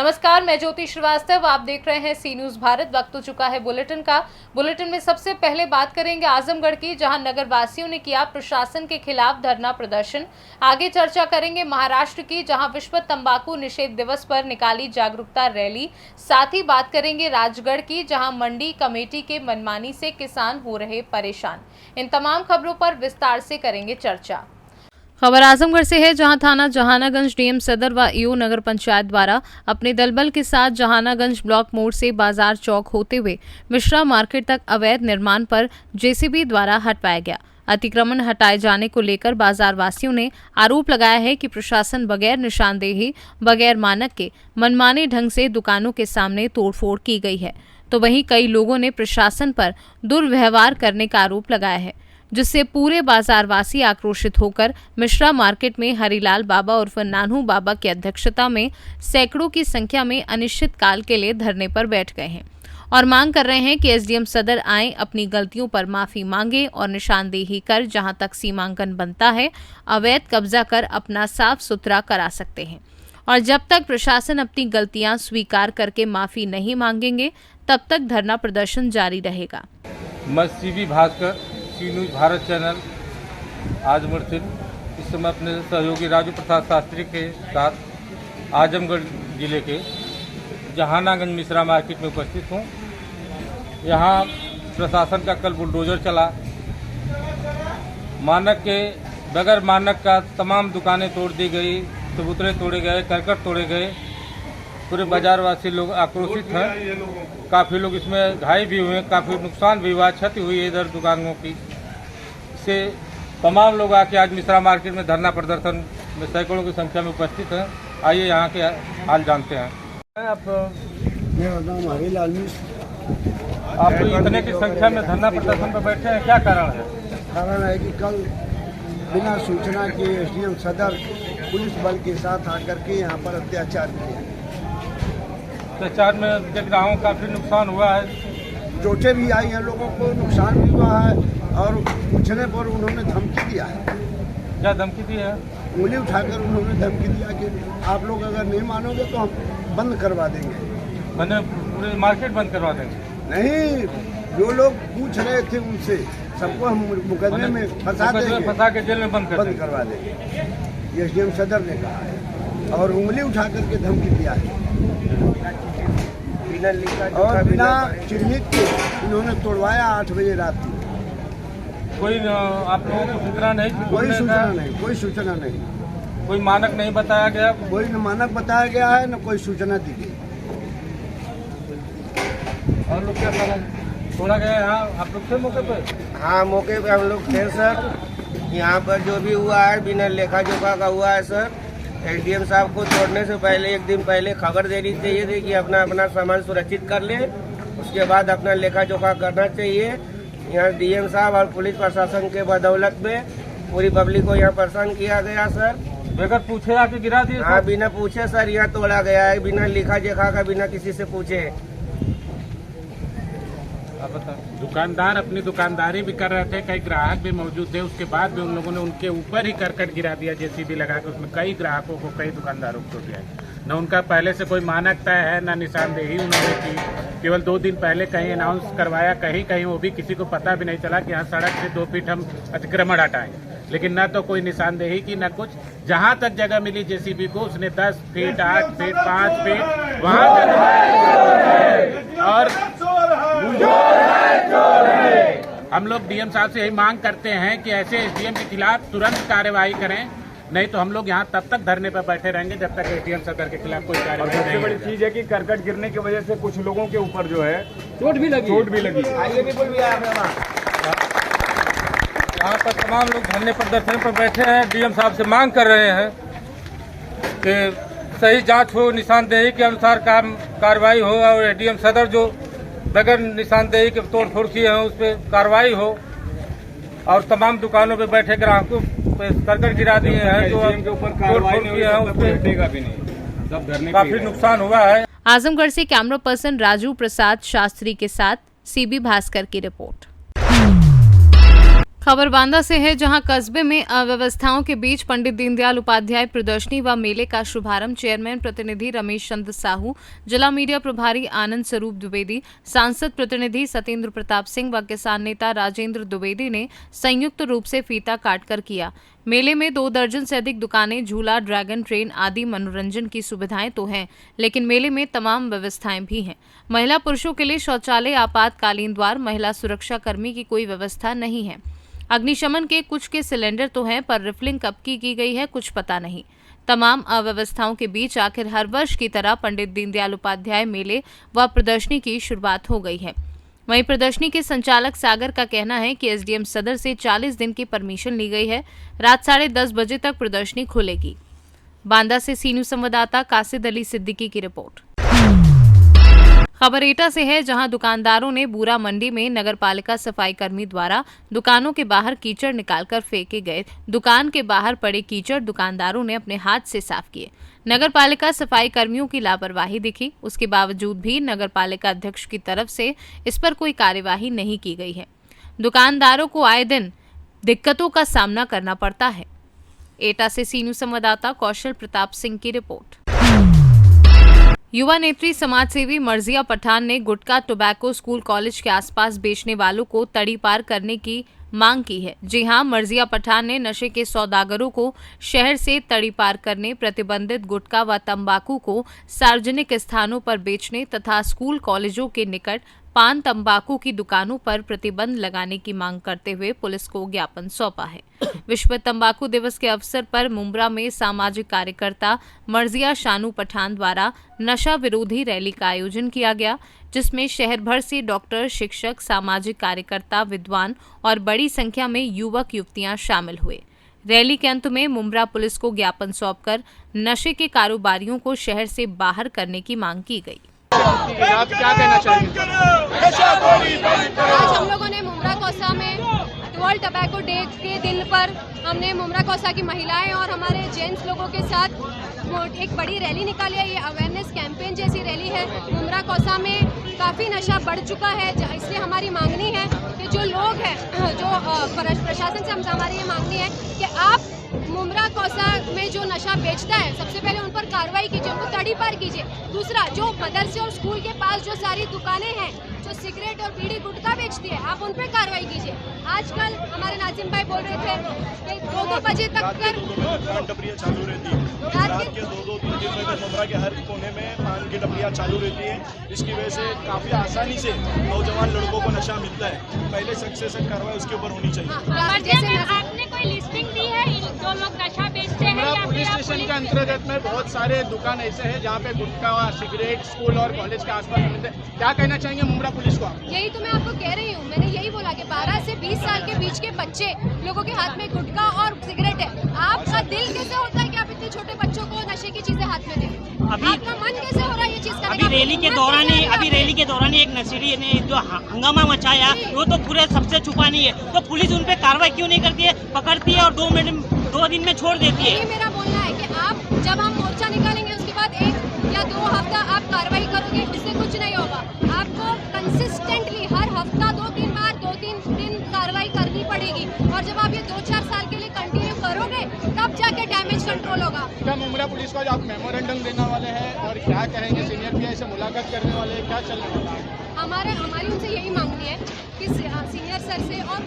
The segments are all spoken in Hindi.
नमस्कार, मैं ज्योति श्रीवास्तव। आप देख रहे हैं सी न्यूज भारत। वक्त हो चुका है बुलेटिन का। बुलेटिन में सबसे पहले बात करेंगे आजमगढ़ की, जहां नगर वासियों ने किया प्रशासन के खिलाफ धरना प्रदर्शन। आगे चर्चा करेंगे महाराष्ट्र की, जहां विश्व तंबाकू निषेध दिवस पर निकाली जागरूकता रैली। साथ ही बात करेंगे राजगढ़ की, जहां मंडी कमेटी के मनमानी से किसान हो रहे परेशान। इन तमाम खबरों पर विस्तार से करेंगे चर्चा। खबर आजमगढ़ से है, जहां थाना जहानागंज डीएम सदर व ईओ नगर पंचायत द्वारा अपने दलबल के साथ जहानागंज ब्लॉक मोड़ से बाजार चौक होते हुए मिश्रा मार्केट तक अवैध निर्माण पर जेसीबी द्वारा हटवाया गया। अतिक्रमण हटाए जाने को लेकर बाजार वासियों ने आरोप लगाया है कि प्रशासन बगैर निशानदेही, बगैर मानक के मनमाने ढंग से दुकानों के सामने तोड़फोड़ की गई है। तो वहीं कई लोगों ने प्रशासन पर दुर्व्यवहार करने का आरोप लगाया है, जिससे पूरे बाजारवासी आक्रोशित होकर मिश्रा मार्केट में हरिलाल बाबा उर्फ नानू बाबा की अध्यक्षता में सैकड़ों की संख्या में अनिश्चित काल के लिए धरने पर बैठ गए हैं और मांग कर रहे हैं कि एसडीएम सदर आए, अपनी गलतियों पर माफी मांगे और निशानदेही कर जहां तक सीमांकन बनता है अवैध कब्जा कर अपना साफ सुथरा करा सकते हैं। और जब तक प्रशासन अपनी गलतियां स्वीकार करके माफी नहीं मांगेंगे तब तक धरना प्रदर्शन जारी रहेगा। मैं सीबी भास्कर, सी न्यूज भारत चैनल आजमगढ़ से इस समय अपने सहयोगी राजू प्रसाद शास्त्री के साथ आजमगढ़ जिले के जहानागंज मिश्रा मार्केट में उपस्थित हूँ। यहाँ प्रशासन का कल बुलडोजर चला। मानक के बगैर मानक का तमाम दुकानें तोड़ दी गई, चबूतरे तोड़े गए, करकट तोड़े गए। पूरे बाजारवासी लोग आक्रोशित हैं। काफ़ी लोग इसमें घायल भी हुए, काफ़ी नुकसान भी हुआ, क्षति हुई है इधर दुकानों की। इससे तमाम लोग आके आज मिश्रा मार्केट में धरना प्रदर्शन में सैकड़ों की संख्या में उपस्थित हैं। आइए यहाँ के हाल जानते हैं। आप मेरा नाम हरिलाल मिश्र। आप इतने की संख्या में धरना प्रदर्शन पर बैठे हैं, क्या कारण है? कारण है कि कल बिना सूचना के एसडीएम सदर पुलिस बल के साथ आकर के यहाँ पर अत्याचार किया। अत्याचार में देख रहा हूँ काफ़ी नुकसान हुआ है, चोटें भी आई हैं, लोगों को नुकसान भी हुआ है और पूछने पर उन्होंने धमकी दिया है। क्या धमकी दी है? उंगली उठाकर उन्होंने धमकी दिया कि आप लोग अगर नहीं मानोगे तो हम बंद करवा देंगे। मैंने पूरे मार्केट बंद करवा देंगे? नहीं, जो लोग पूछ रहे थे उनसे सबको हम मुकदमे में फंसा के जेल में बंद करवा देंगे, एसडीएम सदर ने कहा है और उंगली उठा करके धमकी दिया है और बिना चिन्हित के इन्होंने तोड़वाया 8 बजे रात को। कोई आप लोगों को सूचना नहीं? कोई सूचना नहीं, कोई मानक नहीं बताया गया? कोई न मानक बताया गया है न कोई सूचना दी गई। और लोग क्या करें, छोड़ा गया यहाँ आप लोग थे मौके पर? हाँ, मौके पे हम लोग थे सर। यहाँ पर जो भी हुआ है बिना लेखा जोखा का हुआ है सर। एसडीएम साहब को छोड़ने से पहले एक दिन पहले खबर देनी चाहिए थी कि अपना सामान सुरक्षित कर ले, उसके बाद अपना लेखा जोखा करना चाहिए। यहाँ डीएम साहब और पुलिस प्रशासन के बदौलत में पूरी पब्लिक को यहाँ परेशान किया गया सर। बगैर पूछे आके गिरा दिए? हाँ, बिना पूछे सर यहाँ तोड़ा गया है, बिना लेखा जोखा का, बिना किसी से पूछे। दुकानदार अपनी दुकानदारी भी कर रहे थे, कई ग्राहक भी मौजूद थे, उसके बाद भी उन लोगों ने उनके ऊपर ही करकट गिरा दिया जेसीबी लगा के। उसमें कई ग्राहकों को, कई दुकानदारों को दिया। न उनका पहले से कोई मानक तय है, न निशानदेही उन्होंने की। केवल 2 दिन पहले कहीं अनाउंस करवाया, कहीं वो भी किसी को पता भी नहीं चला कि यहाँ सड़क से 2 फीट हम अतिक्रमण हटाएं, लेकिन न तो कोई निशानदेही की, न कुछ। जहाँ तक जगह मिली जेसीबी को उसने 10 फीट, 8 फीट, 5 फीट वहाँ और हम लोग डीएम साहब से यही मांग करते हैं कि ऐसे एसडीएम के खिलाफ तुरंत कार्रवाई करें, नहीं तो हम लोग यहाँ तब तक धरने पर बैठे रहेंगे जब तक एसडीएम सदर के खिलाफ कोई कार्रवाई नहीं। सबसे बड़ी चीज है कि करकट गिरने की वजह से कुछ लोगों के ऊपर जो है चोट भी लगी। यहाँ पर तमाम लोग धरने प्रदर्शन पर बैठे हैं, डीएम साहब से मांग कर रहे हैं कि सही जांच हो, निशानदेही के अनुसार कार्रवाई हो और एसडीएम सदर जो बगैर निशानदेही के तोड़फोड़ किए हैं उस पर कार्रवाई हो और तमाम दुकानों पे बैठे ग्राहकों पे करकट गिरा दिए हैं जो के ऊपर कार्रवाई नहीं है उस पर हटेगा भी नहीं। सब धरने काफी नुकसान हुआ है। आजमगढ़ से कैमरा पर्सन राजू प्रसाद शास्त्री के साथ सीबी भास्कर की रिपोर्ट। खबर बांदा से है, जहां कस्बे में अव्यवस्थाओं के बीच पंडित दीनदयाल उपाध्याय प्रदर्शनी व मेले का शुभारंभ चेयरमैन प्रतिनिधि रमेश चंद्र साहू, जिला मीडिया प्रभारी आनंद स्वरूप द्विवेदी, सांसद प्रतिनिधि सत्येंद्र प्रताप सिंह व किसान नेता राजेंद्र द्विवेदी ने संयुक्त रूप से फीता काटकर किया। मेले में 2 दर्जन से अधिक दुकानें, झूला, ड्रैगन ट्रेन आदि मनोरंजन की सुविधाएं तो हैं, लेकिन मेले में तमाम व्यवस्थाएं भी हैं। महिला पुरुषों के लिए शौचालय, आपातकालीन द्वार, महिला सुरक्षा कर्मी की कोई व्यवस्था नहीं है। अग्निशमन के कुछ के सिलेंडर तो हैं, पर रिफिलिंग कब की गई है कुछ पता नहीं। तमाम अव्यवस्थाओं के बीच आखिर हर वर्ष की तरह पंडित दीनदयाल उपाध्याय मेले व प्रदर्शनी की शुरुआत हो गई है। वहीं प्रदर्शनी के संचालक सागर का कहना है कि एसडीएम सदर से 40 दिन की परमिशन ली गई है। रात 10:30 बजे तक प्रदर्शनी खुलेगी। बांदा से सीनू संवाददाता कासिद अली सिद्दीकी की रिपोर्ट। खबर एटा से है, जहां दुकानदारों ने बूरा मंडी में नगरपालिका सफाई कर्मी द्वारा दुकानों के बाहर कीचड़ निकालकर फेंके गए। दुकान के बाहर पड़े कीचड़ दुकानदारों ने अपने हाथ से साफ किए। नगरपालिका सफाई कर्मियों की लापरवाही दिखी, उसके बावजूद भी नगरपालिका अध्यक्ष की तरफ से इस पर कोई कार्यवाही नहीं की गई है। दुकानदारों को आए दिन दिक्कतों का सामना करना पड़ता है। एटा से सीनू संवाददाता कौशल प्रताप सिंह की रिपोर्ट। युवा नेत्री समाजसेवी मर्जिया पठान ने गुटखा, टोबैको स्कूल कॉलेज के आसपास बेचने वालों को तड़ी पार करने की मांग की है। जी हां, मर्जिया पठान ने नशे के सौदागरों को शहर से तड़ी पार करने, प्रतिबंधित गुटखा व तंबाकू को सार्वजनिक स्थानों पर बेचने तथा स्कूल कॉलेजों के निकट पान तंबाकू की दुकानों पर प्रतिबंध लगाने की मांग करते हुए पुलिस को ज्ञापन सौंपा है। विश्व तंबाकू दिवस के अवसर पर मुंब्रा में सामाजिक कार्यकर्ता मर्जिया शानू पठान द्वारा नशा विरोधी रैली का आयोजन किया गया, जिसमें शहर भर से डॉक्टर, शिक्षक, सामाजिक कार्यकर्ता, विद्वान और बड़ी संख्या में युवक युवतियां शामिल हुए। रैली के अंत में मुंब्रा पुलिस को ज्ञापन सौंपकर नशे के कारोबारियों को शहर से बाहर करने की मांग की गई। आप क्या कहना चाहेंगे? आज हम लोगों ने मुंब्रा कौसा में वर्ल्ड टबैको डे के दिन पर हमने मुंब्रा कौसा की महिलाएं और हमारे जेंट्स लोगों के साथ एक बड़ी रैली निकाली है। ये अवेयरनेस कैंपेन जैसी रैली है। मुंब्रा कौसा में काफ़ी नशा बढ़ चुका है, इसलिए हमारी मांगनी है कि जो लोग हैं, जो प्रशासन से हमारी ये मांगनी है कि आप मुंब्रा कौसा में जो नशा बेचता है, सबसे पहले उन पर कार्रवाई कीजिए, उनको तड़ी पार कीजिए। दूसरा, जो मदरसे और स्कूल के पास जो सारी दुकानें हैं जो सिगरेट और बीड़ी गुटखा बेचती है, आप उन पर कार्रवाई कीजिए। आजकल हमारे नाजिम भाई बोल रहे थे कि 2-2 बजे तक टपरियाँ चालू रहती है। रात के 2-2-3 बजे तक मुंब्रा के हर कोने में पान की टपरियाँ चालू रहती है। इसकी वजह से काफ़ी आसानी से नौजवान लड़कों को नशा मिलता है। पहले सख्त से सख्त कार्रवाई उसके ऊपर होनी चाहिए। आपने कोई लिस्टिंग दी है जो लोग नशा बेचते हैं? या पुलिस स्टेशन के अंतर्गत में बहुत सारे दुकान ऐसे हैं जहाँ पे गुटखा, सिगरेट स्कूल और कॉलेज के आसपास मिलते हैं। क्या कहना चाहेंगे मुंब्रा पुलिस को? यही तो मैं आपको कह रही हूँ। मैंने यही बोला कि 12 से 20 साल के बीच के बच्चे लोगों के हाथ में गुटखा और सिगरेट है। आपका दिल कैसे होता है कि आप इतने छोटे बच्चों को नशे की चीजें हाथ में दें? आपका मन कैसे हो रहा है ये चीज करने का? अभी रैली के दौरान एक नशेड़ी ने जो हंगामा मचाया, वो तो पूरे सबसे छुपा नहीं है, तो पुलिस उन पे कार्रवाई क्यों नहीं करती है? पकड़ती है और 2 दिन में छोड़ देती है। यही मेरा बोलना है कि आप जब हम मोर्चा निकालेंगे उसके बाद 1 या 2 हफ्ता आप कार्रवाई करोगे, उससे कुछ नहीं होगा। आपको कंसिस्टेंटली हर हफ्ता 2-3 बार 2-3 दिन कार्रवाई करनी पड़ेगी, और जब आप ये 2-4 साल के लिए कंटिन्यू करोगे तब जाके डैमेज कंट्रोल होगा। क्या मुंब्रा पुलिस को जो आप मेमोरेंडम देने वाले हैं और क्या कहेंगे? सीनियर पीआई से मुलाकात करने वाले हैं, क्या चलने वाला है? हमारी उनसे यही मांगनी है कि सीनियर सर से, और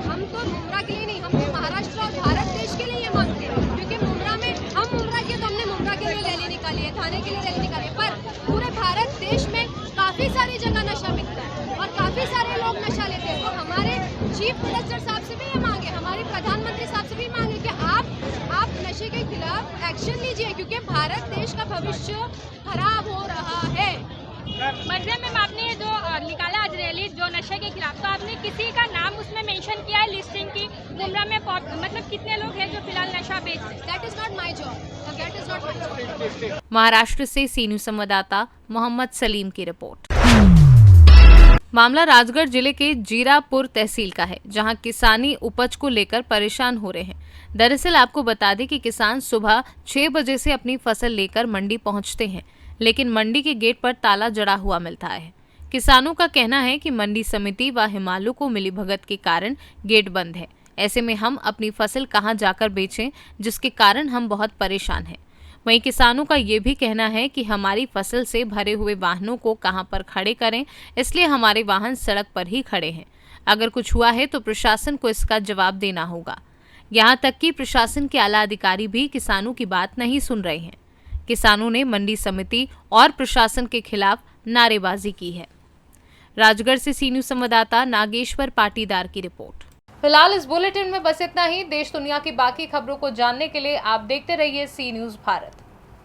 हम तो मुंब्रा के लिए नहीं, हम तो महाराष्ट्र और भारत देश के लिए ये मांगते हैं, क्योंकि मुंब्रा में हम मुंब्रा के तो हमने मुंब्रा के लिए रैली निकाली है, थाने के लिए रैली निकाली है, पर पूरे भारत देश में काफ़ी सारी जगह नशा बिकता है और काफ़ी सारे लोग नशा लेते हैं। तो हमारे चीफ मिनिस्टर साहब से भी ये मांगे, हमारे प्रधानमंत्री साहब से भी मांगे कि आप नशे के खिलाफ एक्शन लीजिए, क्योंकि भारत देश का भविष्य खराब हो रहा है। मर्जिया मैम, आपने जो निकाला आज रैली जो नशे के खिलाफ, तो आपने किसी का नाम उसमें मेंशन किया है लिस्टिंग की? मुंब्रा में मतलब कितने लोग हैं जो फिलहाल नशा बेचते हैं? That is not my job, that is not my job. Maharashtra से सीनू संवाददाता मोहम्मद सलीम की रिपोर्ट। मामला राजगढ़ जिले के जीरापुर तहसील का है, जहां किसानी उपज को लेकर परेशान हो रहे हैं। दरअसल आपको बता दें कि किसान सुबह 6 बजे से अपनी फसल लेकर मंडी पहुंचते हैं, लेकिन मंडी के गेट पर ताला जड़ा हुआ मिलता है। किसानों का कहना है कि मंडी समिति व हिमालू को मिलीभगत के कारण गेट बंद है। ऐसे में हम अपनी फसल कहां जाकर बेचें, जिसके कारण हम बहुत परेशान हैं। वहीं किसानों का ये भी कहना है कि हमारी फसल से भरे हुए वाहनों को कहां पर खड़े करें, इसलिए हमारे वाहन सड़क पर ही खड़े हैं। अगर कुछ हुआ है तो प्रशासन को इसका जवाब देना होगा। यहाँ तक कि प्रशासन के आला अधिकारी भी किसानों की बात नहीं सुन रहे हैं। किसानों ने मंडी समिति और प्रशासन के खिलाफ नारेबाजी की है। राजगढ़ से सी न्यूज़ संवाददाता नागेश्वर पाटीदार की रिपोर्ट। फिलहाल इस बुलेटिन में बस इतना ही। देश दुनिया की बाकी खबरों को जानने के लिए आप देखते रहिए सी न्यूज़ भारत।